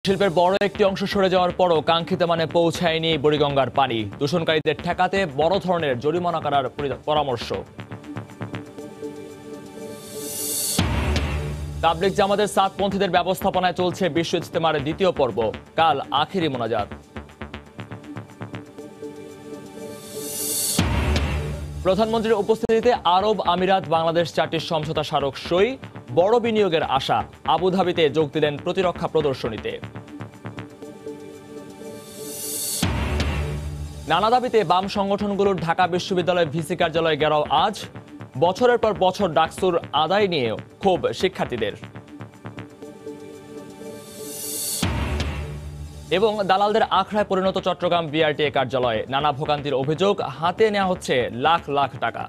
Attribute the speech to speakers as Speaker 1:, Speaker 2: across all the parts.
Speaker 1: শিল্পের বড় একটি অংশ সরে যাওয়ার পরও কাঙ্ক্ষিত মানে পৌঁছায়নি বুড়িগঙ্গার পানি। দূষণকারীদের ঠেকাতে বড় ধরনের জরিমানা করার পরামর্শ। তাবলিগ জামাতের সাতপন্থীদের ব্যবস্থাপনায় চলছে বিশ্ব ইজতেমার দ্বিতীয় পর্ব, কাল আখেরি মোনাজাত। প্রধানমন্ত্রীর উপস্থিতিতে আরব আমিরাত বাংলাদেশ 4টি সমঝোতা স্মারক সই, বড় বিনিয়োগের আশা। আবুধাবিতে যোগ দিলেন প্রতিরক্ষা প্রদর্শনীতে। নানা দাবিতে বাম সংগঠনগুলোর ঢাকা বিশ্ববিদ্যালয় ভিসি কার্যালয়ে ঘেরাও আজ। বছরের পর বছর ডাকসুর আদায় নিয়েও ক্ষোভ শিক্ষার্থীদের। এবং দালালদের আখড়ায় পরিণত চট্টগ্রাম বিআরটিএ কার্যালয়ে নানা ভোগান্তির অভিযোগ, হাতে নেওয়া হচ্ছে লাখ লাখ টাকা।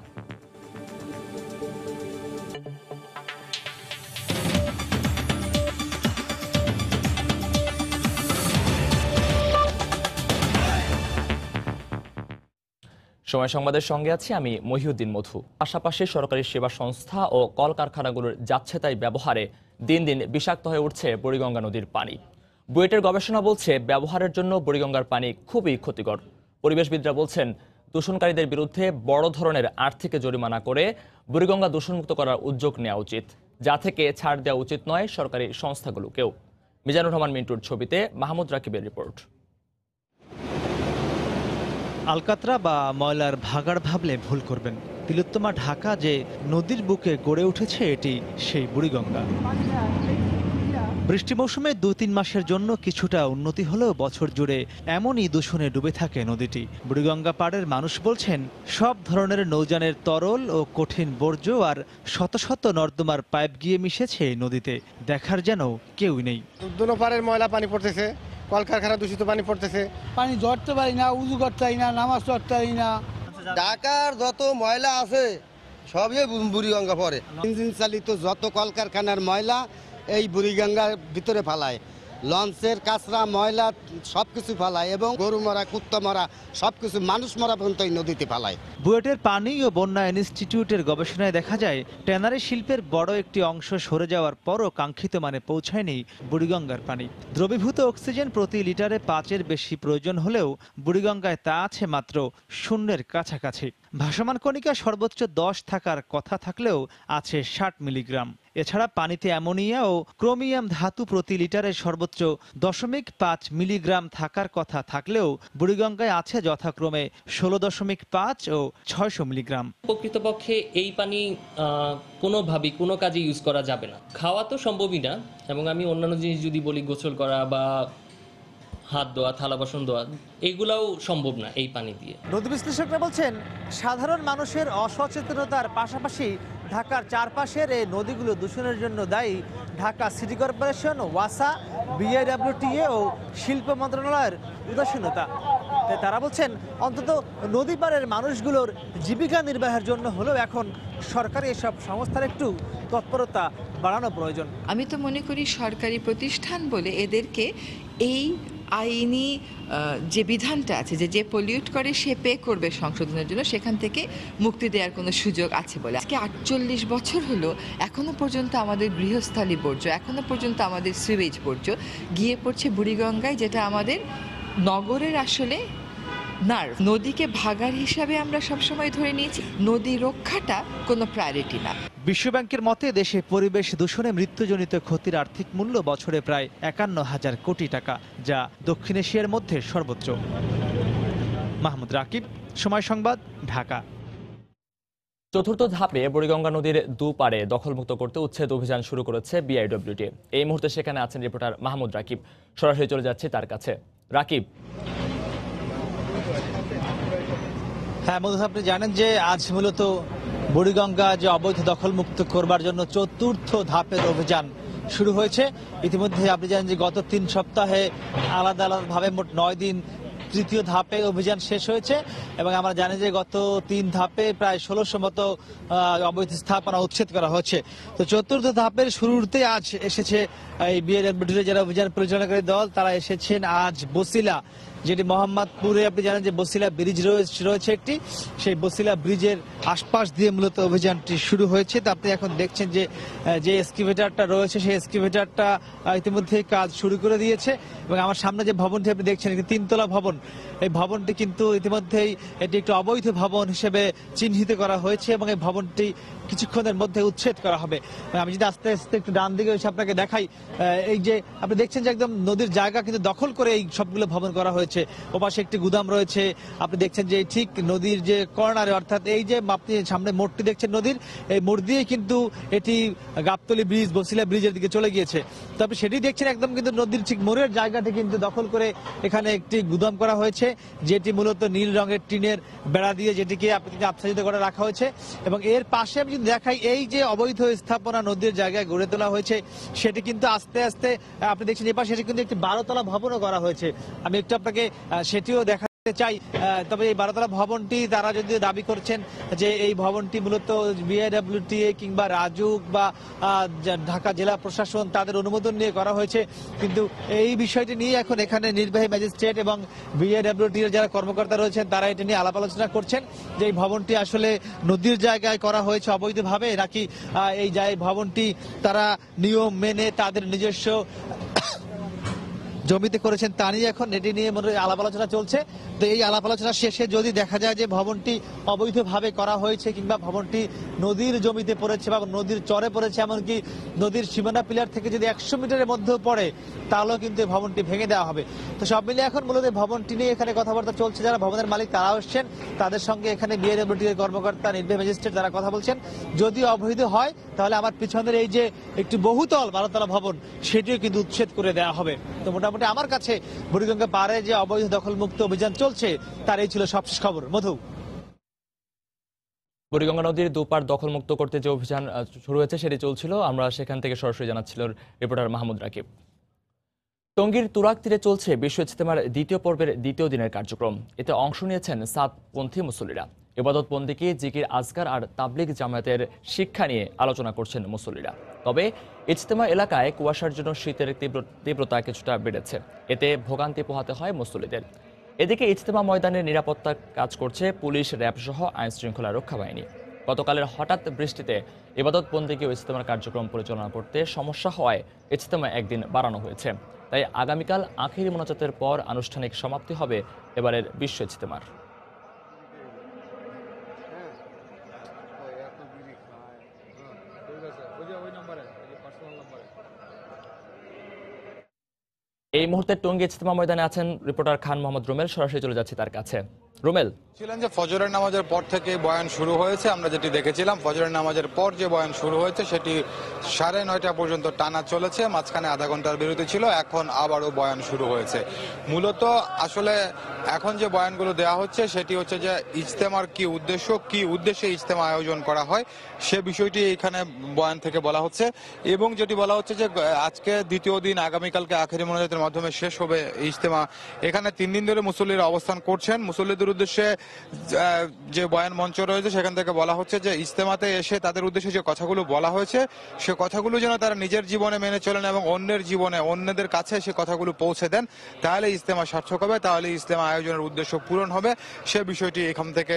Speaker 1: সময় সংবাদের সঙ্গে আছি আমি মহিউদ্দিন মধু। পাশাপাশি সরকারি সেবা সংস্থা ও কলকারখানাগুলোর যাচ্ছেতাই ব্যবহারে দিন দিন বিষাক্ত হয়ে উঠছে বুড়িগঙ্গা নদীর পানি। বুয়েটের গবেষণা বলছে ব্যবহারের জন্য বুড়িগঙ্গার পানি খুবই ক্ষতিকর। পরিবেশবিদরা বলছেন দূষণকারীদের বিরুদ্ধে বড় ধরনের আর্থিক জরিমানা করে বুড়িগঙ্গা দূষণমুক্ত করার উদ্যোগ নেওয়া উচিত, যা থেকে ছাড় দেওয়া উচিত নয় সরকারি সংস্থাগুলোকেও। মিজানুর রহমান মিন্টুর ছবিতে মাহমুদ রাকিবের রিপোর্ট।
Speaker 2: আলকাতরা বা ময়লার ভাগাড় ভাবলে ভুল করবেন। তিলোত্তমা ঢাকা যে নদীর বুকে গড়ে উঠেছে এটি সেই বুড়িগঙ্গা। বৃষ্টি মৌসুমে 2-3 মাসের জন্য কিছুটা উন্নতি হলেও বছর জুড়ে এমনই দূষণে ডুবে থাকে নদীটি। বুড়িগঙ্গা পাড়ের মানুষ বলছেন সব ধরনের নৌযানের তরল ও কঠিন বর্জ্য আর শত শত নর্দমার পাইপ গিয়ে মিশেছে এই নদীতে, দেখার যেন কেউই নেই।
Speaker 3: দুনো পাড়ের ময়লা পানি পড়তেছে, কলকারখানা দূষিত পানি পড়তেছে।
Speaker 4: পানি ধরতে পারি না, উজু করতে পারি না, নামাজ পড়তে পারি না।
Speaker 5: ঢাকার যত ময়লা আছে সবই বুড়িগঙ্গা পড়ে।
Speaker 3: ইঞ্জিন চালিত যত কলকারখানার ময়লা এই বুড়িগঙ্গার ভিতরে ফালায়। লঞ্চের কাঁচরা ময়লা সবকিছু ফালায় এবং গরু মরা, কুত্তা মরা, সবকিছু মানুষ মরা পর্যন্ত এই নদীতে ফালায়।
Speaker 2: বুয়েটের পানি ও বন্যা ইনস্টিটিউটের গবেষণায় দেখা যায় ট্যানারি শিল্পের বড় একটি অংশ সরে যাওয়ার পরও কাঙ্ক্ষিত মানে পৌঁছায়নি বুড়িগঙ্গার পানি। দ্রবীভূত অক্সিজেন প্রতি লিটারে 5-এর বেশি প্রয়োজন হলেও বুড়িগঙ্গায় তা আছে মাত্র 0-এর কাছাকাছি। ভাসমান কণিকা সর্বোচ্চ 10 থাকার কথা থাকলেও আছে 60 মিলিগ্রাম। এছাড়া পানিতে অ্যামোনিয়া ও ক্রোমিয়াম ধাতু প্রতি লিটারে সর্বোচ্চ 0.5 মিলিগ্রাম থাকার কথা থাকলেও বুড়িগঙ্গায় আছে যথাক্রমে 16.5 ও 600 মিলিগ্রাম।
Speaker 6: প্রকৃতপক্ষে এই পানি কোনোভাবেই কোনো কাজে ইউজ করা যাবে না, খাওয়া তো সম্ভবই না। এবং আমি অন্যান্য জিনিস যদি বলি, গোসল করা বা হাত ধোয়া, থালা বাসন ধোয়া, এগুলাও সম্ভব না এই পানি দিয়ে।
Speaker 2: নদী বিশ্লেষকরা বলছেন সাধারণ মানুষের অসচেতনতার পাশাপাশি ঢাকার চারপাশের এই নদীগুলো দূষণের জন্য দায়ী ঢাকা সিটি কর্পোরেশন, ওয়াসা, বিআইডব্লিউটিএ ও শিল্প মন্ত্রণালয়ের উদাসীনতা। তাই তারা বলছেন অন্তত নদী পাড়ের মানুষগুলোর জীবিকা নির্বাহের জন্য হলেও এখন সরকারি এসব সংস্থার একটু তৎপরতা বাড়ানো প্রয়োজন।
Speaker 7: আমি তো মনে করি সরকারি প্রতিষ্ঠান বলে এদেরকে এই আইনি যে বিধানটা আছে যে পলিউট করে সে পে করবে সংশোধনের জন্য, সেখান থেকে মুক্তি দেওয়ার কোনো সুযোগ আছে বলে। আজকে 48 বছর হলো এখনো পর্যন্ত আমাদের গৃহস্থালী বর্জ্য, এখনো পর্যন্ত আমাদের সুয়েজ বর্জ্য গিয়ে পড়ছে বুড়িগঙ্গায়, যেটা আমাদের নগরের আসলে নার্ভ। নদীকে ভাগাড় হিসাবে আমরা সবসময় ধরে নিয়েছি, নদী রক্ষাটা কোনো প্রায়োরিটি না।
Speaker 2: বিশ্বব্যাংকের মতে দেশে পরিবেশ দূষণে মৃত্যুজনিত ক্ষতির আর্থিক মূল্য বছরে প্রায় 51,000 কোটি টাকা, যা দক্ষিণ এশিয়ার মধ্যে সর্বোচ্চ। মাহমুদ রাকিব, সময় সংবাদ, ঢাকা।
Speaker 1: চতুর্থ ধাপে বুড়িগঙ্গা নদীর দুপাড়ে দখলমুক্ত করতে উচ্ছেদ অভিযান শুরু করেছে বিআইডব্লিউটি। এই মুহূর্তে সেখানে আছেন রিপোর্টার মাহমুদ রাকিব। সরাসরি চলে যাচ্ছে তার কাছে। রাকিব।
Speaker 2: হ্যাঁ মধু, আপনি জানেন যে আজ মূলত বুড়িগঙ্গা যে অবৈধ দখলমুক্ত করবার জন্য চতুর্থ ধাপের অভিযান শুরু হয়েছে। ইতিমধ্যে আপনি জানেন যে গত 3 সপ্তাহে আলাদা আলাদাভাবে মোট 9 দিন তৃতীয় ধাপে অভিযান শেষ হয়েছে এবং আমরা জানি যে গত 3 ধাপে প্রায় 1600 মতো অবৈধ স্থাপনা উচ্ছেদ করা হচ্ছে। তো চতুর্থ ধাপের শুরুতে আজ এসেছে এই বিআইডব্লিউটির যারা অভিযান পরিচালনাকারী দল, তারা এসেছেন আজ বসিলা যেটি মোহাম্মদপুরে আপনি জানেন যে বসিলা ব্রিজ রয়েছে একটি, সেই বসিলা ব্রিজের আশপাশ দিয়ে মূলত অভিযানটি শুরু হয়েছে। তো আপনি এখন দেখছেন যে যে এক্সকিভেটরটা রয়েছে সেই এক্সকিভেটরটা ইতিমধ্যে কাজ শুরু করে দিয়েছে এবং আমার সামনে যে ভবনটি আপনি দেখছেন একটি 3তলা ভবন, এই ভবনটি কিন্তু ইতিমধ্যেই এটি একটি অবৈধ ভবন হিসেবে চিহ্নিত করা হয়েছে এবং এই ভবনটি কিছুক্ষণের মধ্যে উচ্ছেদ করা হবে। আমি যদি আস্তে আস্তে একটু ডান দিকে এসে আপনাকে দেখাই, এই যে আপনি দেখছেন যে একদম নদীর জায়গা কিন্তু দখল করে এই সবগুলো ভবন করা হয়েছে। ওপাশে একটি গুদাম রয়েছে, আপনি দেখছেন যে ঠিক নদীর যে কর্নারে, অর্থাৎ এই যে আপনি সামনে মোড়টি দেখছেন নদীর, এই মোড় দিয়ে কিন্তু এটি গাবতলী ব্রিজ বসিলা ব্রিজের দিকে চলে গিয়েছে। তবে সেটি দেখছেন একদম কিন্তু নদীর ঠিক মোড়ের জায়গাটি কিন্তু দখল করে এখানে একটি গুদাম করা হয়েছে, যেটি মূলত নীল রঙের টিনের বেড়া দিয়ে যেটিকে আচ্ছাদিত করে রাখা হয়েছে। এবং এর পাশে আমি যদি দেখাই, এই যে অবৈধ স্থাপনা নদীর জায়গায় গড়ে তোলা হয়েছে সেটি কিন্তু আস্তে আস্তে আপনি দেখছেন এ পাশে কিন্তু একটি 12তলা ভবনও করা হয়েছে। আমি একটু আপনাকে সেটিও দেখাতে চাই। তবে এই 12তলা ভবনটি তারা যদি দাবি করছেন যে এই ভবনটি মূলত বিআইডব্লিউটিএ কিংবা রাজুক বা ঢাকা জেলা প্রশাসন তাদের অনুমোদন নিয়ে করা হয়েছে, কিন্তু এই বিষয়টি নিয়ে এখন এখানে নির্বাহী ম্যাজিস্ট্রেট এবং বিআইডব্লিউটিএর যারা কর্মকর্তা রয়েছেন তারা এটা নিয়ে আলাপ আলোচনা করছেন যে এই ভবনটি আসলে নদীর জায়গায় করা হয়েছে অবৈধভাবে, নাকি এই ভবনটি তারা নিয়ম মেনে তাদের নিজস্ব জমিতে করেছেন তা নিয়ে এখন এটি নিয়ে আলাপ আলোচনা চলছে। তো এই আলাপ আলোচনা শেষে যদি দেখা যায় যে ভবনটি অবৈধভাবে করা হয়েছে কিংবা ভবনটি নদীর জমিতে পড়েছে বা নদীর চরে পড়েছে, এমনকি নদীর সীমানা পিলার থেকে যদি 100 মিটারের মধ্যেও পড়ে তাহলেও কিন্তু এই ভবনটি ভেঙে দেওয়া হবে। তো সব মিলিয়ে এখন মূলত ভবনটি নিয়ে এখানে কথাবার্তা চলছে। যারা ভবনের মালিক তারাও এসছেন, তাদের সঙ্গে এখানে বিআইডব্লিউটিএর কর্মকর্তা নির্বাহী ম্যাজিস্ট্রেট তারা কথা বলছেন। যদি অবৈধ হয় তাহলে আমার পিছনের এই যে একটি বহুতল 12তলা ভবন সেটিও কিন্তু উচ্ছেদ করে দেওয়া হবে। তো মোটামুটি আমার কাছে বুড়িগঙ্গা পাড়ে যে অবৈধ দখল মুক্ত অভিযান চলছে তার এই ছিল সবশেষ খবর। মধু,
Speaker 1: বুড়িগঙ্গা নদীর দুপার দখলমুক্ত করতে যে অভিযান শুরু হয়েছে সেটি চলছিল, আমরা সেখান থেকে সরাসরি জানাচ্ছিল রিপোর্টার মাহমুদ রাকিব। টঙ্গীর তুরাগ তীরে চলছে বিশ্ব ইজতেমার দ্বিতীয় পর্বের দ্বিতীয় দিনের কার্যক্রম। এতে অংশ নিয়েছেন সাতপন্থী মুসল্লিরা। ইবাদত বন্দিকে জিকির আজকার আর তাবলিগ জামায়াতের শিক্ষা নিয়ে আলোচনা করছেন মুসল্লিরা। তবে ইজতেমা এলাকায় কুয়াশার জন্য শীতের তীব্রতা কিছুটা বেড়েছে, এতে ভোগান্তি পোহাতে হয় মুসল্লিদের। এদিকে ইজতেমা ময়দানের নিরাপত্তার কাজ করছে পুলিশ, র্যাব সহ আইন শৃঙ্খলা রক্ষা বাহিনী। গতকালের হঠাৎ বৃষ্টিতে ইবাদত বন্দিকে ইজতেমার কার্যক্রম পরিচালনা করতে সমস্যা হওয়ায় ইজতেমা একদিন বাড়ানো হয়েছে। তাই আগামীকাল আখিরি মোনাজাতের পর আনুষ্ঠানিক সমাপ্তি হবে এবারের বিশ্ব ইজতেমার। এই মুহূর্তে টঙ্গী ইজতেমা ময়দানে আছেন রিপোর্টার খান মোহাম্মদ রুমেল, সরাসরি চলে যাচ্ছি তার কাছে। রুমেল,
Speaker 8: ছিলেন যে ফজরের নামাজের পর থেকে বয়ান শুরু হয়েছে, আমরা যেটি দেখেছিলাম ফজরের নামাজের পর যে বয়ান শুরু হয়েছে সেটি 9:30 পর্যন্ত টানা চলেছে, মাঝখানে আধা ঘন্টার বিরতি ছিল, এখন আবারও বয়ান শুরু হয়েছে। মূলত আসলে এখন যে বয়ানগুলো দেওয়া হচ্ছে সেটি হচ্ছে যে ইজতেমার কি উদ্দেশ্য, কি উদ্দেশ্যে ইজতেমা আয়োজন করা হয় সে বিষয়টি এখানে বয়ান থেকে বলা হচ্ছে। এবং যেটি বলা হচ্ছে যে আজকে দ্বিতীয় দিন, আগামীকালকে আখেরি মোনাজাতের মাধ্যমে শেষ হবে ইজতেমা। এখানে 3 দিন ধরে মুসল্লিরা অবস্থান করছেন। মুসল্লিদের উদ্দেশ্যে যে বয়ান মঞ্চ রয়েছে সেখান থেকে বলা হচ্ছে যে ইজতেমাতে এসে তাদের উদ্দেশ্যে যে কথাগুলো বলা হয়েছে সে কথাগুলো যেন তারা নিজের জীবনে মেনে চলেন এবং অন্যের জীবনে, অন্যদের কাছে সে কথাগুলো পৌঁছে দেন, তাহলে ইজতেমা সার্থক হবে, তাহলে ইজতেমা আয়োজনের উদ্দেশ্য পূরণ হবে। সে বিষয়টি এখান থেকে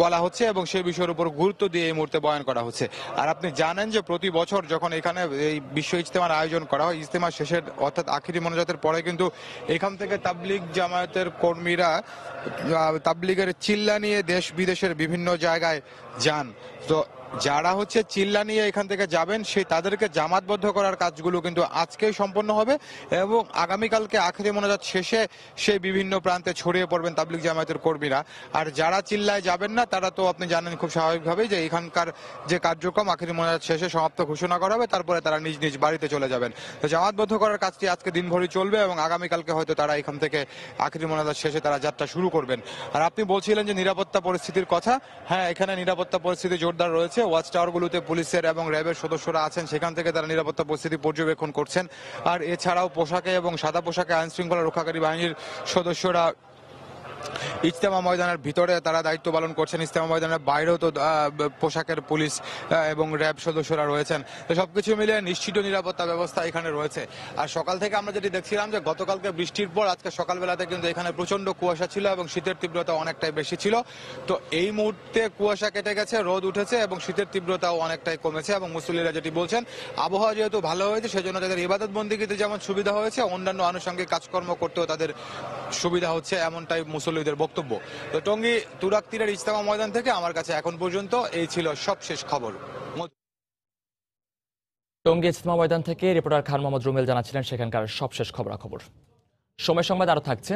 Speaker 8: বলা হচ্ছে এবং সেই বিষয়ের উপর গুরুত্ব দিয়ে এই মুহূর্তে বয়ান করা হচ্ছে। আর আপনি জানেন যে প্রতি বছর যখন এখানে এই বিশ্ব ইজতেমার আয়োজন করা হয়, ইজতেমা শেষের অর্থাৎ আখিরি মোনাজাতের পরে কিন্তু এখান থেকে তাবলিগ জামায়াতের কর্মীরা তাবলিগের চিল্লা নিয়ে দেশ বিদেশের বিভিন্ন জায়গায় যান। তো যারা হচ্ছে চিল্লা নিয়ে এখান থেকে যাবেন সেই তাদেরকে জামাতবদ্ধ করার কাজগুলো কিন্তু আজকেই সম্পন্ন হবে এবং আগামীকালকে আখেরি মোনাজাত শেষে সেই বিভিন্ন প্রান্তে ছড়িয়ে পড়বেন তাবলিগ জামায়াতের কর্মীরা। আর যারা চিল্লায় যাবেন না তারা তো আপনি জানেন খুব স্বাভাবিকভাবেই যে এখানকার যে কার্যক্রম আখেরি মোনাজাত শেষে সমাপ্ত ঘোষণা করা হবে, তারপরে তারা নিজ নিজ বাড়িতে চলে যাবেন। তো জামাতবদ্ধ করার কাজটি আজকে দিনভরই চলবে এবং আগামীকালকে হয়তো তারা এখান থেকে আখেরি মোনাজাত শেষে তারা যাত্রা শুরু করবেন। আর আপনি বলছিলেন যে নিরাপত্তা পরিস্থিতির কথা, হ্যাঁ এখানে নিরাপত্তা পরিস্থিতি জোরদার রয়েছে। ওয়াচ টাওয়ারগুলোতে পুলিশের এবং র্যাবের সদস্যরা আছেন, সেখান থেকে তারা নিরাপত্তা পরিস্থিতি পর্যবেক্ষণ করছেন। আর এছাড়াও পোশাকে এবং সাদা পোশাকে আইন শৃঙ্খলা রক্ষাকারী বাহিনীর সদস্যরা ইজতেমা ময়দানের ভিতরে তারা দায়িত্ব পালন করছেন, ইজতেমা ময়দানের বাইরেও তো পোশাকের পুলিশ এবং র্যাব সদস্যরা রয়েছেন। তো সবকিছু মিলিয়ে নিশ্চিত নিরাপত্তা ব্যবস্থা এখানে রয়েছে। আর সকাল থেকে আমরা যেটি দেখছিলাম যে গতকালকে বৃষ্টির পর আজকে সকালবেলাতে কিন্তু এখানে প্রচন্ড কুয়াশা ছিল এবং শীতের তীব্রতা অনেকটাই বেশি ছিল। তো এই মুহূর্তে কুয়াশা কেটে গেছে, রোদ উঠেছে এবং শীতের তীব্রতাও অনেকটাই কমেছে। এবং মুসল্লিরা যেটি বলছেন, আবহাওয়া যেহেতু ভালো হয়েছে সেজন্য তাদের ইবাদত বন্দিগিতে যেমন সুবিধা হয়েছে, অন্যান্য আনুষঙ্গিক কাজকর্ম করতেও তাদের সুবিধা হচ্ছে, এমনটাই মুসল্লিদের বক্তব্য। তো টঙ্গী তুরাগ তীরের ইজতেমা ময়দান থেকে আমার কাছে এখন পর্যন্ত এই ছিল সবশেষ খবর।
Speaker 1: টঙ্গী ইজতেমা ময়দান থেকে রিপোর্টার খান মোহাম্মদ রুমেল জানাচ্ছিলেন সেখানকার সবশেষ খবরাখবর। সময় সংবাদ আরো থাকছে।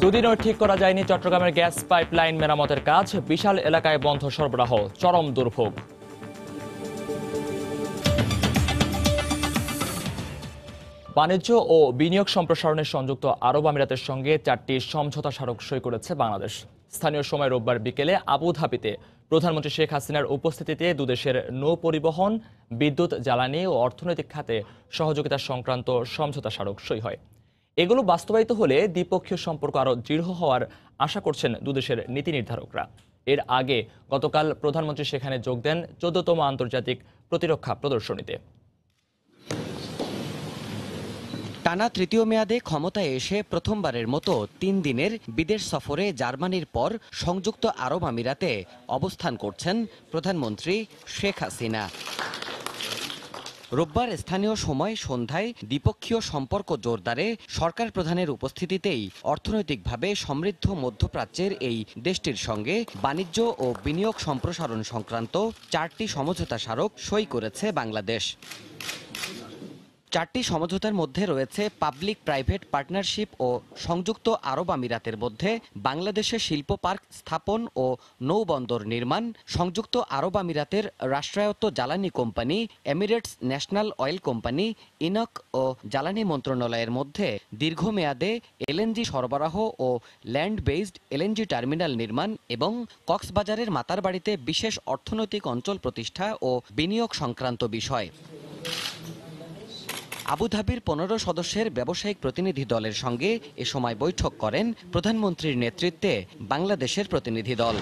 Speaker 1: দুদিনও ঠিক করা যায়নি চট্টগ্রামের গ্যাস পাইপলাইন মেরামতের কাজ, বিশাল এলাকায় বন্ধ সরবরাহ, চরম দুর্ভোগ। বাণিজ্য ও বিনিয়োগ সম্প্রসারণের সংযুক্ত আরব আমিরাতের সঙ্গে 4টি সমঝোতা স্মারক সই করেছে বাংলাদেশ। স্থানীয় সময় রোববার বিকেলে আবুধাবিতে প্রধানমন্ত্রী শেখ হাসিনার উপস্থিতিতে দুদেশের নৌ পরিবহন, বিদ্যুৎ, জ্বালানি ও অর্থনৈতিক খাতে সহযোগিতা সংক্রান্ত সমঝোতা স্মারক সই হয়। এগুলো বাস্তবায়িত হলে দ্বিপক্ষীয় সম্পর্ক আরও দৃঢ় হওয়ার আশা করছেন দুদেশের নীতি নির্ধারকরা। এর আগে গতকাল প্রধানমন্ত্রী সেখানে যোগ দেন 14তম আন্তর্জাতিক প্রতিরক্ষা প্রদর্শনীতে।
Speaker 9: টানা তৃতীয় মেয়াদে ক্ষমতায় এসে প্রথমবারের মতো 3 দিনের বিদেশ সফরে জার্মানির পর সংযুক্ত আরব আমিরাতে অবস্থান করছেন প্রধানমন্ত্রী শেখ হাসিনা। রোববার স্থানীয় সময় সন্ধ্যায় দ্বিপক্ষীয় সম্পর্ক জোরদারে সরকার প্রধানের উপস্থিতিতেই অর্থনৈতিকভাবে সমৃদ্ধ মধ্যপ্রাচ্যের এই দেশটির সঙ্গে বাণিজ্য ও বিনিয়োগ সম্প্রসারণ সংক্রান্ত 4টি সমঝোতা স্মারক সই করেছে বাংলাদেশ। 4টি সমঝোতার মধ্যে রয়েছে পাবলিক প্রাইভেট পার্টনারশিপ ও সংযুক্ত আরব আমিরাতের মধ্যে বাংলাদেশে শিল্প পার্ক স্থাপন ও নৌবন্দর নির্মাণ, সংযুক্ত আরব আমিরাতের রাষ্ট্রায়ত্ত জ্বালানি company Emirates national oil company ENOC ও জ্বালানি মন্ত্রণালয়ের মধ্যে দীর্ঘমেয়াদে এলএনজি সরবরাহ ও ল্যান্ড বেসড এলএনজি টার্মিনাল নির্মাণ এবং কক্সবাজারের মাতারবাড়িতে বিশেষ অর্থনৈতিক অঞ্চল প্রতিষ্ঠা ও বিনিয়োগ সংক্রান্ত বিষয়। আবুধাবির 15 সদস্যের ব্যবসায়িক প্রতিনিধি দলের সঙ্গে এ সময় বৈঠক করেন প্রধানমন্ত্রীর নেতৃত্বে বাংলাদেশের প্রতিনিধি দল।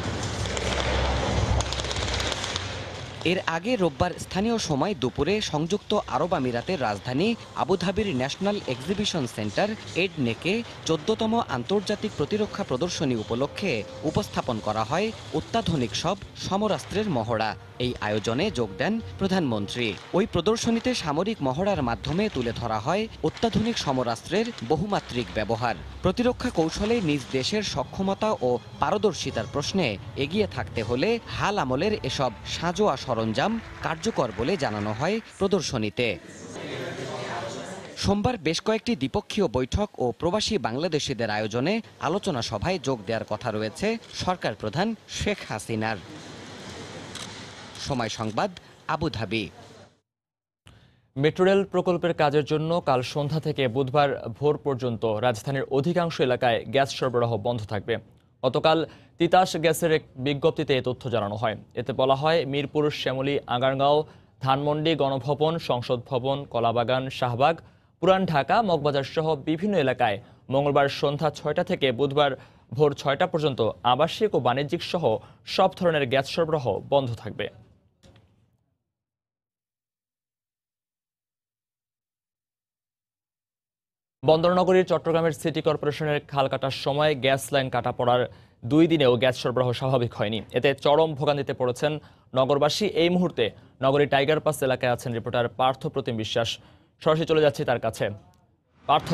Speaker 9: এর আগে রোববার স্থানীয় সময় দুপুরে সংযুক্ত আরব আমিরাতের রাজধানী আবুধাবির ন্যাশনাল এক্সিবিশন সেন্টার এডনেকে 14তম আন্তর্জাতিক প্রতিরক্ষা প্রদর্শনী উপলক্ষে উপস্থাপন করা হয় অত্যাধুনিক সব সমরাস্ত্রের মহড়া। এই আয়োজনে যোগ দেন প্রধানমন্ত্রী। ওই প্রদর্শনীতে সামরিক মহড়ার মাধ্যমে তুলে ধরা হয় অত্যাধুনিক সমরাস্ত্রের বহুমাত্রিক ব্যবহার। প্রতিরক্ষা কৌশলে নিজ দেশের সক্ষমতা ও পারদর্শিতার প্রশ্নে এগিয়ে থাকতে হলে হাল আমলের এসব সাঁজোয়া সরঞ্জাম কার্যকর বলে জানানো হয় প্রদর্শনীতে। সোমবার বেশ কয়েকটি দ্বিপক্ষীয় বৈঠক ও প্রবাসী বাংলাদেশিদের আয়োজনে আলোচনা সভায় যোগ দেওয়ার কথা রয়েছে সরকার প্রধান শেখ হাসিনার। সময় সংবাদ, আবুধাবি।
Speaker 1: মেট্রো রেল প্রকল্পের কাজের জন্য কাল সন্ধ্যা থেকে বুধবার ভোর পর্যন্ত রাজধানীর অধিকাংশ এলাকায় গ্যাস সরবরাহ বন্ধ থাকবে। গতকাল তিতাস গ্যাসের এক বিজ্ঞপ্তিতে এ তথ্য জানানো হয়। এতে বলা হয়, মিরপুর, শ্যামলী, আগারগাঁও, ধানমন্ডি, গণভবন, সংসদ ভবন, কলাবাগান, শাহবাগ, পুরান ঢাকা, মগবাজার সহ বিভিন্ন এলাকায় মঙ্গলবার সন্ধ্যা 6টা থেকে বুধবার ভোর 6টা পর্যন্ত আবাসিক ও বাণিজ্যিক সহ সব ধরনের গ্যাস সরবরাহ বন্ধ থাকবে। বন্দরনগরীর চট্টগ্রামের সিটি কর্পোরেশনের খাল কাটার সময় গ্যাস লাইন কাটা পড়ার 2 দিনেও গ্যাস সরবরাহ স্বাভাবিক হয়নি। এতে চরম ভোগান্তিতে পড়েছেন নগরবাসী। এই মুহূর্তে নগরীর টাইগার পাস এলাকায় আছেন রিপোর্টার পার্থ প্রতিম বিশ্বাস। সরাসরি চলে যাচ্ছি তার কাছে। পার্থ।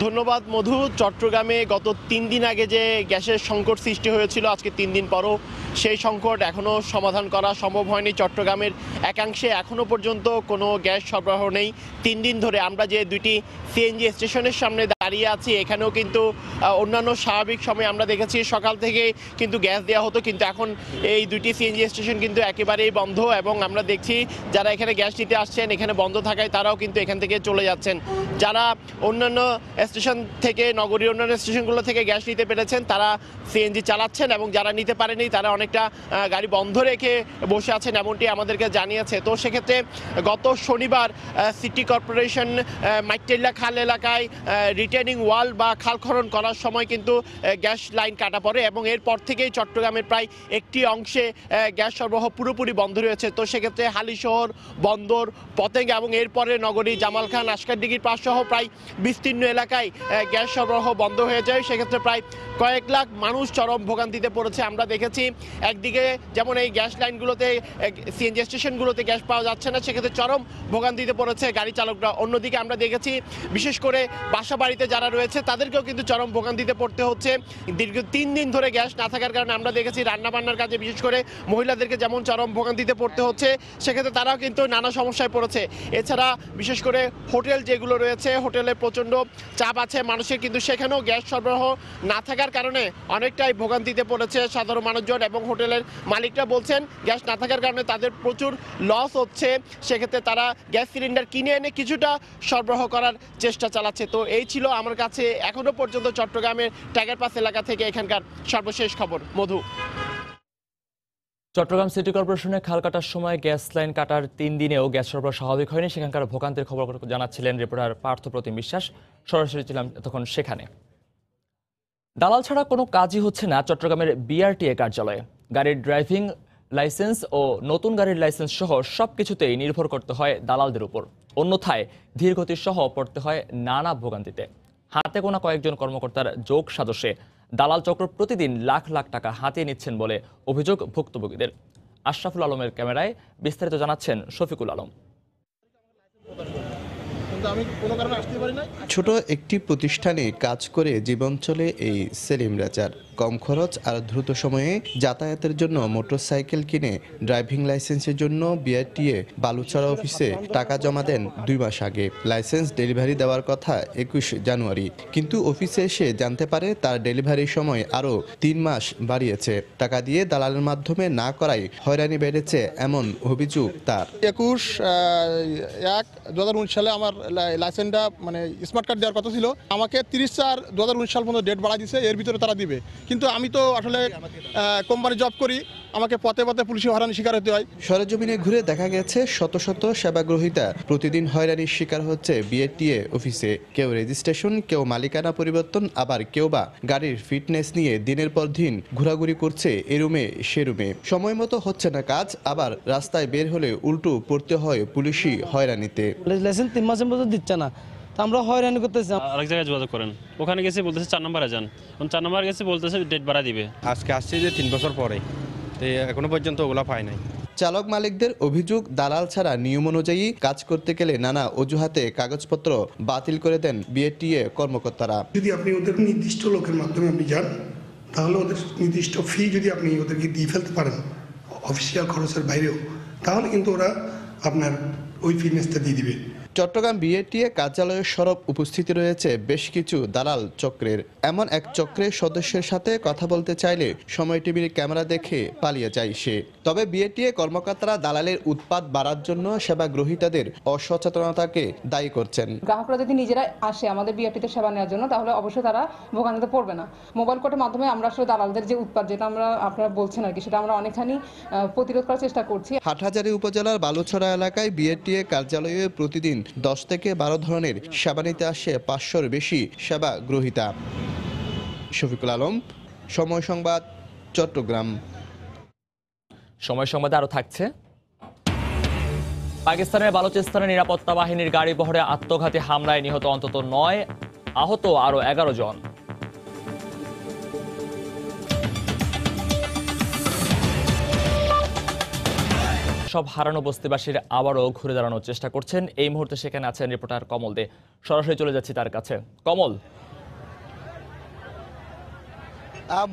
Speaker 10: ধন্যবাদ মধু। চট্টগ্রামে গত 3 দিন আগে যে গ্যাসের সংকট সৃষ্টি হয়েছিল, আজকে 3 দিন পরও সেই সংকট এখনও সমাধান করা সম্ভব হয়নি। চট্টগ্রামের একাংশে এখনও পর্যন্ত কোনো গ্যাস সরবরাহ নেই। 3 দিন ধরে আমরা যে 2টি সিএনজি স্টেশনের সামনে দাঁড়িয়ে দাঁড়িয়ে আছি এখানেও কিন্তু অন্যান্য স্বাভাবিক সময় আমরা দেখেছি সকাল থেকে কিন্তু গ্যাস দেওয়া হতো, কিন্তু এখন এই দুটি সিএনজি স্টেশন কিন্তু একেবারেই বন্ধ এবং আমরা দেখছি যারা এখানে গ্যাস নিতে আসছেন এখানে বন্ধ থাকায় তারাও কিন্তু এখান থেকে চলে যাচ্ছেন। যারা অন্যান্য স্টেশন থেকে নগরীর অন্যান্য স্টেশনগুলো থেকে গ্যাস নিতে পেরেছেন তারা সিএনজি চালাচ্ছেন এবং যারা নিতে পারেনি তারা অনেকটা গাড়ি বন্ধ রেখে বসে আছেন এমনটি আমাদেরকে জানিয়েছে। তো সেক্ষেত্রে গত শনিবার সিটি কর্পোরেশন মাইটেল্লা খাল এলাকায় রিটেনিং ওয়াল বা খাল খনন করার সময় কিন্তু গ্যাস লাইন কাটা পড়ে এবং এরপর থেকেই চট্টগ্রামের প্রায় একটি অংশে গ্যাস সরবরাহ পুরোপুরি বন্ধ রয়েছে। তো সেক্ষেত্রে হালিশহর, বন্দর, পতেঙ্গা এবং এরপরে নগরী, জামাল খান, আশকারডিগির পাশ সহ প্রায় বিস্তীর্ণ এলাকায় গ্যাস সরবরাহ বন্ধ হয়ে যায়। সেক্ষেত্রে প্রায় কয়েক লাখ মানুষ চরম ভোগান্তিতে পড়েছে। আমরা দেখেছি একদিকে যেমন এই গ্যাস লাইনগুলোতে সিএনজি স্টেশনগুলোতে গ্যাস পাওয়া যাচ্ছে না, সেক্ষেত্রে চরম ভোগান্তিতে পড়েছে গাড়ি চালকরা। অন্যদিকে আমরা দেখেছি বিশেষ করে বাসা বাড়িতে যারা রয়েছে তাদেরকেও কিন্তু চরম ভোগান্তিতে পড়তে হচ্ছে। দীর্ঘ 3 দিন ধরে গ্যাস না থাকার কারণে আমরা দেখেছি রান্নাবান্নার কাজে বিশেষ করে মহিলাদেরকে যেমন চরম ভোগান্তিতে পড়তে হচ্ছে, সেক্ষেত্রে তারাও কিন্তু নানা সমস্যায় পড়েছে। এছাড়া বিশেষ করে হোটেল যেগুলো রয়েছে হোটেলে প্রচণ্ড চাপ আছে মানুষের, কিন্তু সেখানেও গ্যাস সরবরাহ না থাকার কারণে অনেকটাই ভোগান্তিতে পড়েছে সাধারণ মানুষজন এবং হোটেলের মালিকরা বলছেন গ্যাস না থাকার কারণে তাদের প্রচুর লস হচ্ছে। সেক্ষেত্রে তারা গ্যাস সিলিন্ডার কিনে এনে কিছুটা সরবরাহ করার চেষ্টা চালাচ্ছে। তো এই ছিল আমার কাছে এখনো পর্যন্ত চট্টগ্রামের টাইগার পাস এলাকা থেকে এখানকার সর্বশেষ খবর। মধু।
Speaker 1: চট্টগ্রাম সিটি কর্পোরেশনে খাল কাটার সময় গ্যাস লাইন কাটার 3 দিনেও গ্যাস সরবরাহ স্বাভাবিক হয়নি। সেখানকার ভোগান্তির খবর জানাচ্ছিলেন রিপোর্টার পার্থপ্রতিম বিশ্বাস। সরাসরি ছিলাম তখন সেখানে। দালাল ছাড়া কোনো কাজই হচ্ছে না চট্টগ্রামের বিআরটিএ কার্যালয়ে। গাড়ির ড্রাইভিং লাইসেন্স ও নতুন গাড়ির লাইসেন্স সহ সবকিছুতেই নির্ভর করতে হয় দালালদের উপর। অন্যথায় ধীরগতির সহ পড়তে হয় নানা ভোগান্তিতে। হাতে গোনা কয়েকজন কর্মকর্তার যোগ সাজসে দালাল চক্র প্রতিদিন লাখ লাখ টাকা হাতিয়ে নিচ্ছেন বলে অভিযোগ ভুক্তভোগীদের। আশরাফুল আলমের ক্যামেরায় বিস্তারিত জানাচ্ছেন শফিকুল আলম।
Speaker 11: ছোট একটি প্রতিষ্ঠানে কাজ করে জীবন চলে এই সেলিম রাজার। কম খরচ আর দ্রুত সময়ে যাতায়াতের জন্য মোটরসাইকেল কিনে ড্রাইভিং লাইসেন্সের জন্য বিআরটিএ বালুচড়া অফিসে টাকা জমা দেন 2 মাস আগে। লাইসেন্স ডেলিভারি দেওয়ার কথা 21 জানুয়ারি, কিন্তু অফিসে এসে জানতে পারে তার ডেলিভারির সময় আরও 3 মাস বাড়িয়েছে। টাকা দিয়ে দালালের মাধ্যমে না করায় হয়রানি বেড়েছে এমন অভিযোগ তার।
Speaker 12: 21/1/2019 সালে আমার লাইসেন্সটা মানে স্মার্ট কার্ড দেওয়ার কথা ছিল। আমাকে 30/4/2019 সাল পর্যন্ত ডেট বাড়া দিছে, এর ভিতরে তারা দিবে, কিন্তু আমি তো আসলে কোম্পানি জব করি, আমাকে পথে পথে পুলিশি হয়রানির শিকার হতে হয়।
Speaker 11: সরেজমিনে ঘুরে দেখা গেছে শত শত সেবাগ্রহীতা প্রতিদিন হয়রানির শিকার হচ্ছে বিআরটিএ অফিসে। কেউ রেজিস্ট্রেশন, কেউ মালিকানা পরিবর্তন, আবার কেউ বা গাড়ির ফিটনেস নিয়ে দিনের পর দিন ঘোরাঘুরি করছে এ রুমে সে রুমে। সময় মতো হচ্ছে না কাজ, আবার রাস্তায় বের হলে উল্টো পড়তে হয় পুলিশি হয়রানিতে।
Speaker 13: লাইসেন্স 3 মাসের মধ্যে দিচ্ছে না, আমরা হয়রানি করতেছি।
Speaker 14: আরেক জায়গায় যোগাযোগ করেন, ওখানে গেছে বলতেছে 4 নম্বরে যান, 4 নম্বর গেছে বলতেছে ডেট বাড়া দিবে।
Speaker 15: আজকে আসছে যে 3 বছর পরে, এখনো পর্যন্ত ওগুলা পায় নাই।
Speaker 11: চালক মালিকদের অভিযোগ, দালাল ছাড়া নিয়ম অনুযায়ী কাজ করতে গেলে নানা অজুহাতে কাগজপত্র বাতিল করে দেন বিআরটিএ কর্মকর্তারা।
Speaker 16: যদি আপনি ওদের নির্দিষ্ট লোকের মাধ্যমে আপনি যান, তাহলে ওদের নির্দিষ্ট ফি যদি আপনি ওদেরকে দিয়ে ফেলতে পারেন অফিসিয়াল খরচের বাইরেও, তাহলে কিন্তু ওরা আপনার ওই ফিটনেসটা দিয়ে দিবে।
Speaker 11: চট্টগ্রাম বিআরটিএ কার্যালয়ের সরব উপস্থিতি রয়েছে বেশ কিছু দালাল চক্রের। এমন এক চক্রের সদস্যের সাথে কথা বলতে চাইলে সময় টিভির ক্যামেরা দেখে পালিয়ে যায় সে। তবে বিআরটিএ কর্মকর্তারা দালালের উৎপাত বাড়ার জন্য সেবা গ্রহীতাদের অসচেতনতাকে দায়ী করছেন।
Speaker 17: গ্রাহকরা যদি নিজেরা আসে আমাদের বিআরটিতে সেবা নেওয়ার জন্য, তাহলে অবশ্যই তারা ভোগান্তিতে পড়বে না। মোবাইল কোর্টের মাধ্যমে আমরা আসলে দালালদের যে উৎপাত, যেটা আপনারা বলছেন আর কি, সেটা আমরা অনেকখানি প্রতিরোধ করার চেষ্টা করছি।
Speaker 11: হাটহাজারী উপজেলার বালুছড়া এলাকায় বিআরটিএ কার্যালয়ে প্রতিদিন 10 থেকে 12 ধরনের সেবা নিতে আসে 500-র বেশি সেবা গ্রহীতা। শফিকুল আলম, সময় সংবাদ, চট্টগ্রাম।
Speaker 1: সময় সংবাদে আরো থাকছে। পাকিস্তানের বালুচিস্তানে নিরাপত্তা বাহিনীর গাড়ি বহরে আত্মঘাতী হামলায় নিহত অন্তত 9, আহত আরো 11 জন। সব হারানো বস্তিবাসীর আবারও ঘুরে দাঁড়ানোর চেষ্টা করছেন। এই মুহূর্তে সেখানে আছেন রিপোর্টার কমল দে। সরাসরি চলে যাচ্ছি তার কাছে। কমল,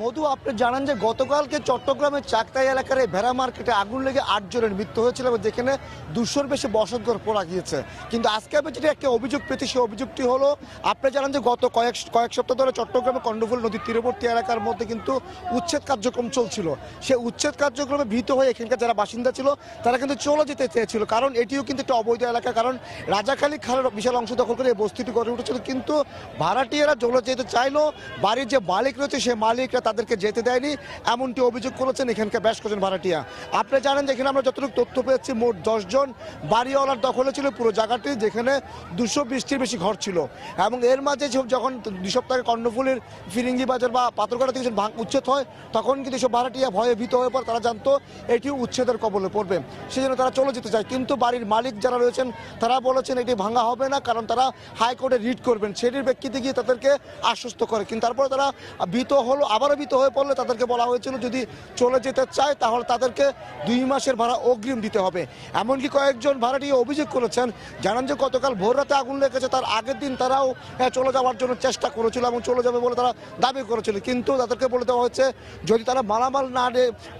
Speaker 18: মধু, আপনি জানেন যে গতকালকে চট্টগ্রামের চাকতাই এলাকার এই ভেড়া মার্কেটে আগুন লেগে 8 জনের মৃত্যু হয়েছিল এবং যেখানে 200-র বেশি বসতঘর পোড়া গিয়েছে। কিন্তু আজকে আমি যেটা একটা অভিযোগ পেয়েছি, সেই অভিযোগটি হলো, আপনি জানেন যে গত কয়েক সপ্তাহ ধরে চট্টগ্রামে কর্ণফুলী নদীর তীরবর্তী এলাকার মধ্যে কিন্তু উচ্ছেদ কার্যক্রম চলছিল। সেই উচ্ছেদ কার্যক্রমে ভীত হয়ে এখানকার যারা বাসিন্দা ছিল তারা কিন্তু চলে যেতে চেয়েছিল, কারণ এটিও কিন্তু একটা অবৈধ এলাকা, কারণ রাজাখালী খালের বিশাল অংশ দখল করে এই বস্তিটি গড়ে উঠেছিল। কিন্তু ভাড়াটিয়ারা চলে যেতে চাইলেও বাড়ির যে মালিক রয়েছে সেই মালিকরা তাদেরকে যেতে দেয়নি, এমনটি অভিযোগ করেছেন এখানকার বেশ কজন ভাড়াটিয়া। আপনি জানেন যে এখানে আমরা যতটুকু তথ্য পেয়েছি, মোট 10 জন বাড়িওয়ালার দখলে ছিল পুরো জায়গাটি, যেখানে 220-টির বেশি ঘর ছিল। এবং এর মাঝে যখন 2 সপ্তাহ আগে কর্ণফুলীর ফিরিঙ্গি বাজার বা পাথরঘাটা থেকে উচ্ছেদ হয়, তখন কিন্তু এসব ভাড়াটিয়া ভয়ে ভীত হয়ে পড়ে, তারা জানতো এটিও উচ্ছেদের কবলে পড়বে, সেজন্য তারা চলে যেতে চায়। কিন্তু বাড়ির মালিক যারা রয়েছেন তারা বলেছেন এটি ভাঙা হবে না, কারণ তারা হাইকোর্টে রিট করবেন, সেটির প্রেক্ষিতে গিয়ে তাদেরকে আশ্বস্ত করে। কিন্তু তারপরে তারা ভীত হলো, আবারও ভীত হয়ে পড়লে তাদেরকে বলা হয়েছিল যদি চলে যেতে চায় তাহলে তাদেরকে 2 মাসের ভাড়া অগ্রিম দিতে হবে। এমনকি কয়েকজন ভাড়াটিয়া অভিযোগ করেছেন, জানান যে গতকাল ভোর রাতে আগুন লেগেছে, তার আগের দিন তারাও চলে যাওয়ার জন্য চেষ্টা করেছিল এবং চলে যাবে বলে তারা দাবি করেছিল। কিন্তু তাদেরকে বলে দেওয়া হয়েছে যদি তারা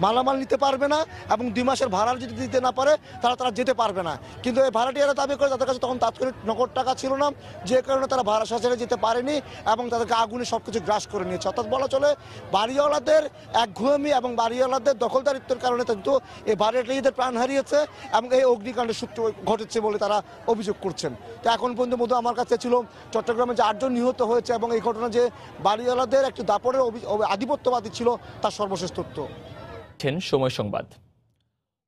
Speaker 18: মালামাল নিতে পারবে না এবং 2 মাসের ভাড়া যদি দিতে না পারে তারা যেতে পারবে না। কিন্তু এই ভাড়াটিয়ারা দাবি করে তাদের কাছে তখন তাৎক্ষণিক নগদ টাকা ছিল না, যে কারণে তারা ভাড়া ছেড়ে যেতে পারেনি এবং তাদেরকে আগুনে সবকিছু গ্রাস করে নিয়েছে। অর্থাৎ বলা চলে বাড়িওয়ালাদের একঘুয়ামি এবং বাড়িওয়ালাদের দখলদারিত্বের কারণে কিন্তু এই ভাড়াটিয়াদের প্রাণ হারিয়েছে এবং এই অগ্নিকাণ্ডের সূত্র ঘটেছে বলে তারা অভিযোগ করছেন। তো এখন পর্যন্ত মধ্যে আমার কাছে ছিল চট্টগ্রামে যে 8 জন নিহত হয়েছে এবং এই ঘটনা যে বাড়িওয়ালাদের একটি দাপটের আধিপত্যবাদী ছিল তার সর্বশেষ তথ্য।
Speaker 1: সময় সংবাদ।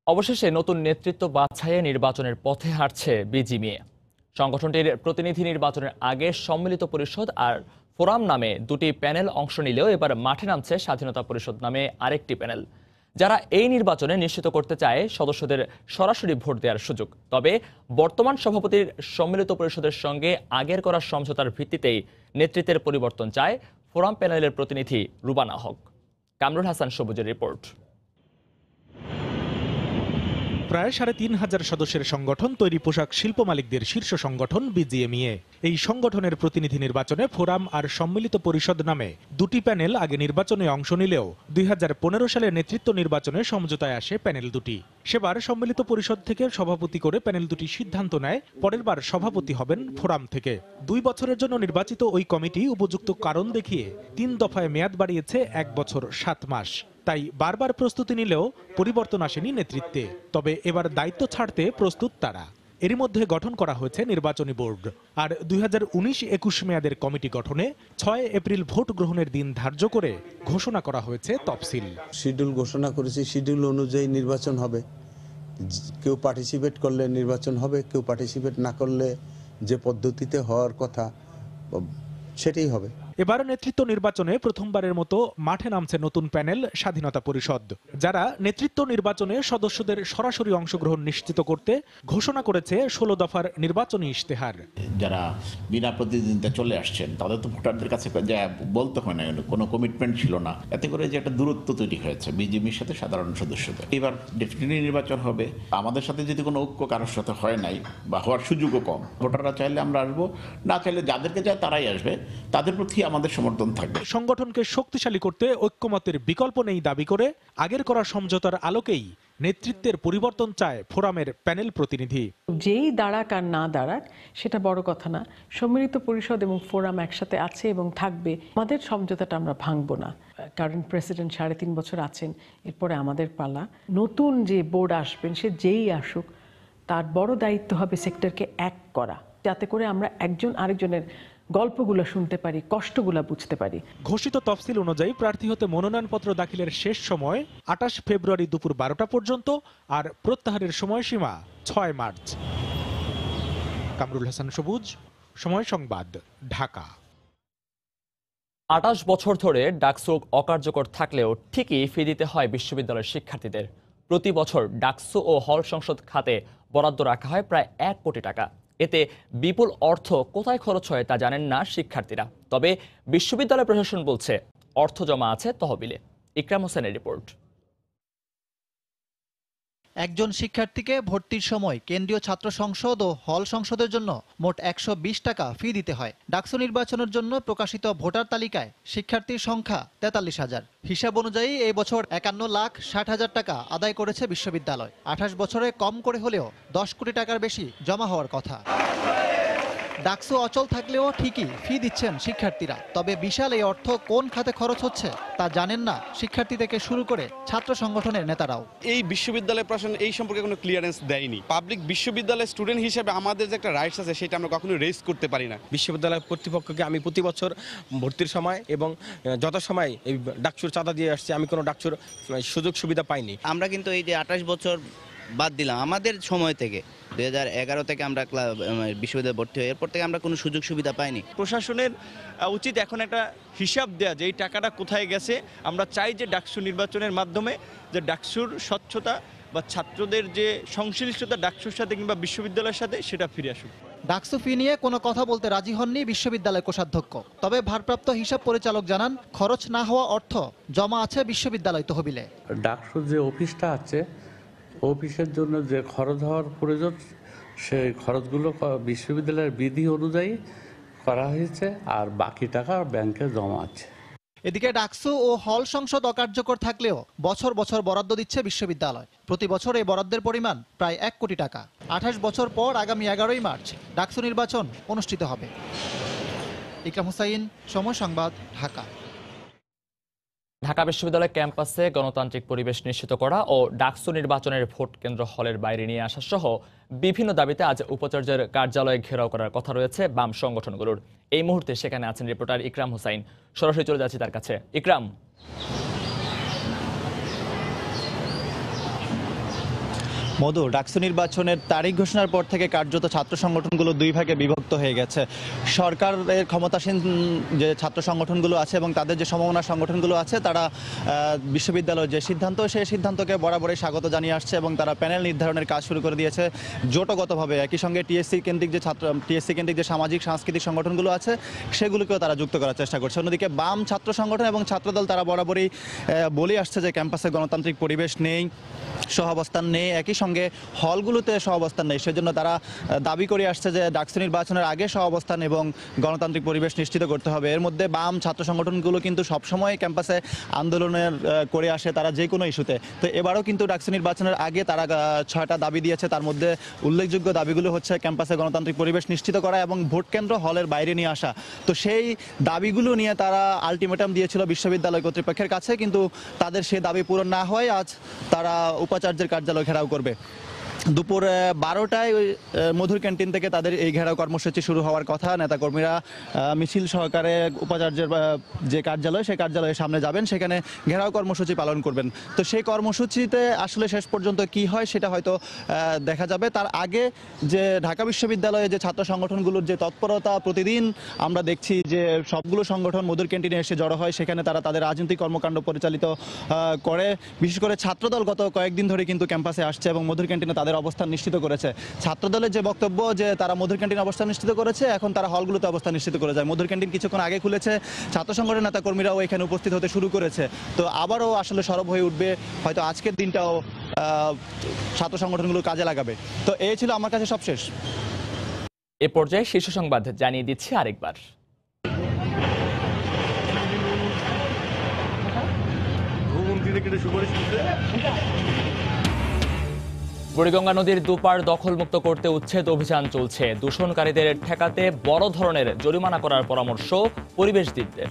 Speaker 1: অবশেষে নতুন নেতৃত্ব বাছাইয়ে নির্বাচনের পথে হাঁটছে বিজিএমইএ। সংগঠনটির প্রতিনিধি নির্বাচনের আগে সম্মিলিত পরিষদ আর ফোরাম নামে 2টি প্যানেল অংশ নিলেও এবার মাঠে নামছে স্বাধীনতা পরিষদ নামে আরেকটি প্যানেল, যারা এই নির্বাচনে নিশ্চিত করতে চায় সদস্যদের সরাসরি ভোট দেওয়ার সুযোগ। তবে বর্তমান সভাপতির সম্মিলিত পরিষদের সঙ্গে আগের করা সমঝোতার ভিত্তিতেই নেতৃত্বের পরিবর্তন চায় ফোরাম প্যানেলের প্রতিনিধি রুবানা হক। কামরুল হাসান সবুজের রিপোর্ট।
Speaker 19: প্রায় ৩,৫০০ সদস্যের সংগঠন তৈরি পোশাক শিল্প মালিকদের শীর্ষ সংগঠন বিজিএমইএ। এই সংগঠনের প্রতিনিধি নির্বাচনে ফোরাম আর সম্মিলিত পরিষদ নামে 2টি প্যানেল আগে নির্বাচনে অংশ নিলেও 2015 সালে নেতৃত্ব নির্বাচনে সমঝোতায় আসে প্যানেল 2টি। সেবার সম্মিলিত পরিষদ থেকে সভাপতি করে প্যানেল 2টি সিদ্ধান্ত নেয় পরের বার সভাপতি হবেন ফোরাম থেকে। 2 বছরের জন্য নির্বাচিত ওই কমিটি উপযুক্ত কারণ দেখিয়ে 3 দফায় মেয়াদ বাড়িয়েছে 1 বছর 7 মাস। তাই বারবার প্রস্তুতি নিলেও পরিবর্তন আসেনি নেতৃত্বে। তবে এবার দায়িত্ব ছাড়তে প্রস্তুত তারা। এরই মধ্যে গঠন করা হয়েছে নির্বাচনী বোর্ড। আর 2019-21 মেয়াদের কমিটি গঠনে 6 এপ্রিল ভোট গ্রহণের দিন ধার্য করে ঘোষণা করা হয়েছে তফসিল।
Speaker 20: শিডিউল ঘোষণা করেছি, শিডিউল অনুযায়ী নির্বাচন হবে। কেউ পার্টিসিপেট করলে নির্বাচন হবে, কেউ পার্টিসিপেট না করলে যে পদ্ধতিতে হওয়ার কথা সেটাই হবে।
Speaker 19: এবার নেতৃত্ব নির্বাচনে প্রথমবারের মতো মাঠে নামছে নতুন প্যানেল স্বাধীনতা পরিষদ, যারা নেতৃত্ব নির্বাচনে সদস্যদের সরাসরি অংশগ্রহণ নিশ্চিত করতে ঘোষণা করেছে 16 দফার নির্বাচনী ইশতেহার।
Speaker 21: যারা বিনা প্রতিদ্বন্দ্বিতা চলে আসছেন তাদের তো ভোটারদের কাছে যা বলতে হয় না, কোনো কমিটমেন্ট ছিল না, এতে করে যে একটা দূরত্ব তৈরি হয়েছে বিজেপির সাথে সাধারণ সদস্যদের। এবার ডেফিনেটলি নির্বাচন হবে। আমাদের সাথে যদি কোনো ঐক্য কারোর সাথে হয় নাই বা হওয়ার সুযোগও কম, ভোটাররা চাইলে আমরা আসবো, না চাইলে যাদেরকে চায় তারাই আসবে, তাদের প্রতি আমাদের সমর্থন থাকবে।
Speaker 19: সংগঠনকে শক্তিশালী করতে ঐক্যমতের বিকল্প নেই দাবি করে আগের করা সমঝোতার আলোকেই নেতৃত্বের পরিবর্তন চায় ফোরামের প্যানেল প্রতিনিধি।
Speaker 22: যেই দাঁড়াক আর না দাঁড়াক সেটা বড় কথা না। সম্মিলিত পরিষদ এবং ফোরাম একসাথে আছে এবং থাকবে। আমাদের সমঝোতাটা আমরা ভাঙবো না, কারণ প্রেসিডেন্ট 3.5 বছর আছেন, এরপরে আমাদের পালা। নতুন যে বোর্ড আসবেন সে যেই আসুক, তার বড় দায়িত্ব হবে সেক্টরকে এক করা, যাতে করে আমরা একজন আরেকজনের গল্পগুলো শুনতে পারি, কষ্টগুলো বুঝতে পারি।
Speaker 19: ঘোষিত তফসিল অনুযায়ী প্রার্থী হতে মনোনয়নপত্র দাখিলের শেষ সময় 28 ফেব্রুয়ারি দুপুর 12টা পর্যন্ত, আর প্রত্যাহারের সময়সীমা 6 মার্চ। কামরুল হাসান সবুজ, সময় সংবাদ, ঢাকা।
Speaker 1: 28 বছর ধরে ডাকসু অকার্যকর থাকলেও ঠিকই ফি দিতে হয় বিশ্ববিদ্যালয়ের শিক্ষার্থীদের। প্রতি বছর ডাকসু ও হল সংসদ খাতে বরাদ্দ রাখা হয় প্রায় 1 কোটি টাকা। এতে বিপুল অর্থ কোথায় খরচ হয় তা জানেন না শিক্ষার্থীরা। তবে বিশ্ববিদ্যালয় প্রশাসন বলছে অর্থ জমা আছে তহবিলে। ইকরাম হোসেনের রিপোর্ট।
Speaker 2: একজন শিক্ষার্থীকে ভর্তির সময় কেন্দ্রীয় ছাত্র সংসদ ও হল সংসদের জন্য মোট 120 টাকা ফি দিতে হয়। ডাকসু নির্বাচনের জন্য প্রকাশিত ভোটার তালিকায় শিক্ষার্থীর সংখ্যা 43,000। হিসাব অনুযায়ী এই বছর 51,60,000 টাকা আদায় করেছে বিশ্ববিদ্যালয়। 28 বছরে কম করে হলেও 10 কোটি টাকার বেশি জমা হওয়ার কথা। ডাকসু অচল থাকলেও ঠিকই ফি দিচ্ছেন শিক্ষার্থীরা। তবে বিশাল এই অর্থ কোন খাতে খরচ হচ্ছে তা জানেন না শিক্ষার্থী থেকে শুরু করে ছাত্র সংগঠনের নেতারাও।
Speaker 4: এই বিশ্ববিদ্যালয় প্রশাসন এই সম্পর্কে কোনো ক্লিয়ারেন্স দেয়নি। পাবলিক বিশ্ববিদ্যালয়ের স্টুডেন্ট হিসেবে আমাদের যে একটা রাইটস আছে সেটা আমরা কখনো রেজ করতে পারি না।
Speaker 15: বিশ্ববিদ্যালয় কর্তৃপক্ষকে আমি প্রতি বছর ভর্তির সময় এবং যত সময় এই ডাকসুর চাঁদা দিয়ে আসছে, আমি কোনো ডাকসুর সুযোগ সুবিধা পাইনি।
Speaker 5: আমরা কিন্তু এই যে 28 বছর বাদ দিলাম, আমাদের সময় থেকে 2011 থেকে আমরা বিশ্ববিদ্যালয়ে ভর্তি হই, এরপর থেকে আমরা কোনো সুযোগ সুবিধা পাইনি।
Speaker 23: প্রশাসনের উচিত এখন একটা হিসাব দেয়া যে এই টাকাটা কোথায় গেছে। আমরা চাই যে ডাকসু নির্বাচনের মাধ্যমে যে ডাকসুর স্বচ্ছতা বা ছাত্রদের যে সংশ্লিষ্টতা ডাকসুর সাথে কিংবা বিশ্ববিদ্যালয়ের সাথে সেটা ফিরে আসুক।
Speaker 2: ডাকসু ফি নিয়ে কোনো কথা বলতে রাজি হননি বিশ্ববিদ্যালয় কোষাধ্যক্ষ। তবে ভারপ্রাপ্ত হিসাব পরিচালক জানান, খরচ না হওয়া অর্থ জমা আছে বিশ্ববিদ্যালয় তহবিলে।
Speaker 24: ডাকসুর যে অফিসটা আছে, অফিসের জন্য যে খরচ হওয়ার প্রয়োজন সেই খরচগুলো বিশ্ববিদ্যালয়ের বিধি অনুযায়ী করা হয়েছে, আর বাকি টাকা ব্যাংকে জমা আছে।
Speaker 2: এদিকে ডাকসু ও হল সংসদ অকার্যকর থাকলেও বছর বছর বরাদ্দ দিচ্ছে বিশ্ববিদ্যালয়। প্রতি বছর এই বরাদ্দের পরিমাণ প্রায় 1 কোটি টাকা। 28 বছর পর আগামী 11ই মার্চ ডাকসু নির্বাচন অনুষ্ঠিত হবে। ইকরাম হুসাইন, সময় সংবাদ, ঢাকা।
Speaker 1: ঢাকা বিশ্ববিদ্যালয় ক্যাম্পাসে গণতান্ত্রিক পরিবেশ নিশ্চিত করা ও ডাকসু নির্বাচনের ভোট কেন্দ্র হলের বাইরে নিয়ে আসা সহ বিভিন্ন দাবিতে আজ উপাচার্যের কার্যালয়ে ঘেরাও করার কথা রয়েছে বাম সংগঠনগুলোর। এই মুহূর্তে সেখানে আছেন রিপোর্টার ইকরাম হুসাইন। সরাসরি চলে যাচ্ছি তার কাছে। ইকরাম,
Speaker 25: মধু, ডাকসু নির্বাচনের তারিখ ঘোষণার পর থেকে কার্যত ছাত্র সংগঠনগুলো দুই ভাগে বিভক্ত হয়ে গেছে। সরকারের ক্ষমতাসীন যে ছাত্র সংগঠনগুলো আছে এবং তাদের যে সমমনা সংগঠনগুলো আছে, তারা বিশ্ববিদ্যালয়ের যে সিদ্ধান্ত, সেই সিদ্ধান্তকে বরাবরই স্বাগত জানিয়ে আসছে এবং তারা প্যানেল নির্ধারণের কাজ শুরু করে দিয়েছে জোটগতভাবে। একই সঙ্গে টিএসসি কেন্দ্রিক যে সামাজিক সাংস্কৃতিক সংগঠনগুলো আছে সেগুলোকেও তারা যুক্ত করার চেষ্টা করছে। অন্যদিকে বাম ছাত্র সংগঠন এবং ছাত্রদল তারা বরাবরই বলে আসছে যে ক্যাম্পাসে গণতান্ত্রিক পরিবেশ নেই, সহাবস্থান নেই, একই সঙ্গে হলগুলোতে সহাবস্থান নেই। সেজন্য তারা দাবি করে আসছে যে ডাকসু নির্বাচনের আগে সহাবস্থান এবং গণতান্ত্রিক পরিবেশ নিশ্চিত করতে হবে। এর মধ্যে বাম ছাত্র সংগঠনগুলো কিন্তু সবসময় ক্যাম্পাসে আন্দোলনের করে আসে, তারা যে কোনো ইস্যুতে। তো এবারও কিন্তু ডাকসু নির্বাচনের আগে তারা 6টা দাবি দিয়েছে। তার মধ্যে উল্লেখযোগ্য দাবিগুলো হচ্ছে ক্যাম্পাসে গণতান্ত্রিক পরিবেশ নিশ্চিত করা এবং ভোট কেন্দ্র হলের বাইরে নিয়ে আসা। তো সেই দাবিগুলো নিয়ে তারা আলটিমেটাম দিয়েছিল বিশ্ববিদ্যালয় কর্তৃপক্ষের কাছে, কিন্তু তাদের সে দাবি পূরণ না হয় আজ তারা উপাচার্যের কার্যালয় ঘেরাও করবে। দুপুর 12টায় মধুর ক্যান্টিন থেকে তাদের এই ঘেরাও কর্মসূচি শুরু হওয়ার কথা। নেতাকর্মীরা মিছিল সহকারে উপাচার্যের যে কার্যালয়, সেই কার্যালয়ের সামনে যাবেন, সেখানে ঘেরাও কর্মসূচি পালন করবেন। তো সেই কর্মসূচিতে আসলে শেষ পর্যন্ত কি হয় সেটা হয়তো দেখা যাবে। তার আগে যে ঢাকা বিশ্ববিদ্যালয়ে যে ছাত্র সংগঠনগুলোর যে তৎপরতা, প্রতিদিন আমরা দেখছি যে সবগুলো সংগঠন মধুর ক্যান্টিনে এসে জড়ো হয়, সেখানে তারা তাদের রাজনৈতিক কর্মকাণ্ড পরিচালিত করে। বিশেষ করে ছাত্রদল গত কয়েকদিন ধরে কিন্তু ক্যাম্পাসে আসছে এবং মধুর ক্যান্টিনে তাদের অবস্থান নিশ্চিত করেছে। ছাত্রদলের যে বক্তব্য যে তারা মধুর ক্যান্টিনে অবস্থান নিশ্চিত করেছে, এখন তারা হলগুলোতে অবস্থান নিশ্চিত করে যায়। মধুর ক্যান্টিন কিছুক্ষণ আগে খুলেছে, ছাত্র সংগঠনের নেতা কর্মীরাও এখানে উপস্থিত হতে শুরু করেছে। তো আবারও আসলে সরব হয়ে উঠবে, হয়তো আজকের দিনটাও ছাত্র সংগঠনগুলো কাজে লাগাবে। তো এই ছিল আমার কাছে সবশেষ।
Speaker 1: এ পর্যায়ে শীর্ষ সংবাদ জানিয়ে দিচ্ছি আরেকবার। বুড়িগঙ্গা নদীর দুপার দখলমুক্ত করতে উচ্ছেদ অভিযান চলছে। দূষণকারীদের ঠেকাতে বড় ধরনের জরিমানা করার পরামর্শ পরিবেশবিদদের।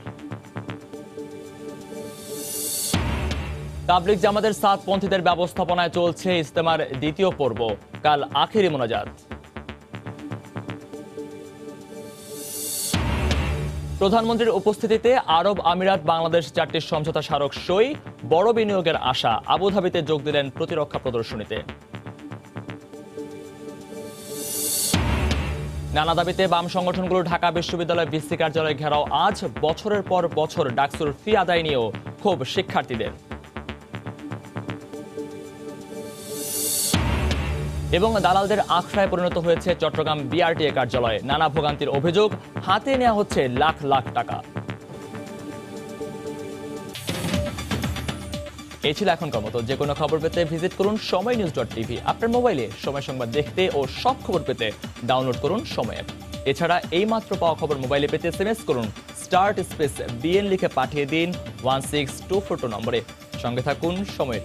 Speaker 1: তাবলিগ জামাতের সাতপন্থীদের ব্যবস্থাপনায় চলছে ইজতেমার দ্বিতীয় পর্ব, কাল আখেরি মোনাজাত। প্রধানমন্ত্রীর উপস্থিতিতে আরব আমিরাত বাংলাদেশ 4টি সমঝোতা স্মারক সই, বড় বিনিয়োগের আশা। আবুধাবিতে যোগ দিলেন প্রতিরক্ষা প্রদর্শনীতে। নানা দাবিতে বাম সংগঠনগুলো ঢাকা বিশ্ববিদ্যালয় ভিসি কার্যালয় ঘেরাও আজ। বছরের পর বছর ডাকসুর ফি আদায় নিয়েও ক্ষোভ শিক্ষার্থীদের। এবং দালালদের আখড়ায় পরিণত হয়েছে চট্টগ্রাম বিআরটিএ কার্যালয়ে। নানা ভোগান্তির অভিযোগ, হাতে নেওয়া হচ্ছে লাখ লাখ টাকা। এই ছিল এখনকার মতো। যে কোনো খবর পেতে ভিজিট করুন সময়নিউজ.tv। আপনার মোবাইলে সময় সংবাদ দেখতে ও সব খবর পেতে ডাউনলোড করুন সময় অ্যাপ। এছাড়া এই মাত্র পাওয়া খবর মোবাইলে পেতে SMS করুন স্টার্ট স্পেস BN লিখে পাঠিয়ে দিন 16242 নম্বরে। সঙ্গে থাকুন সময়ের।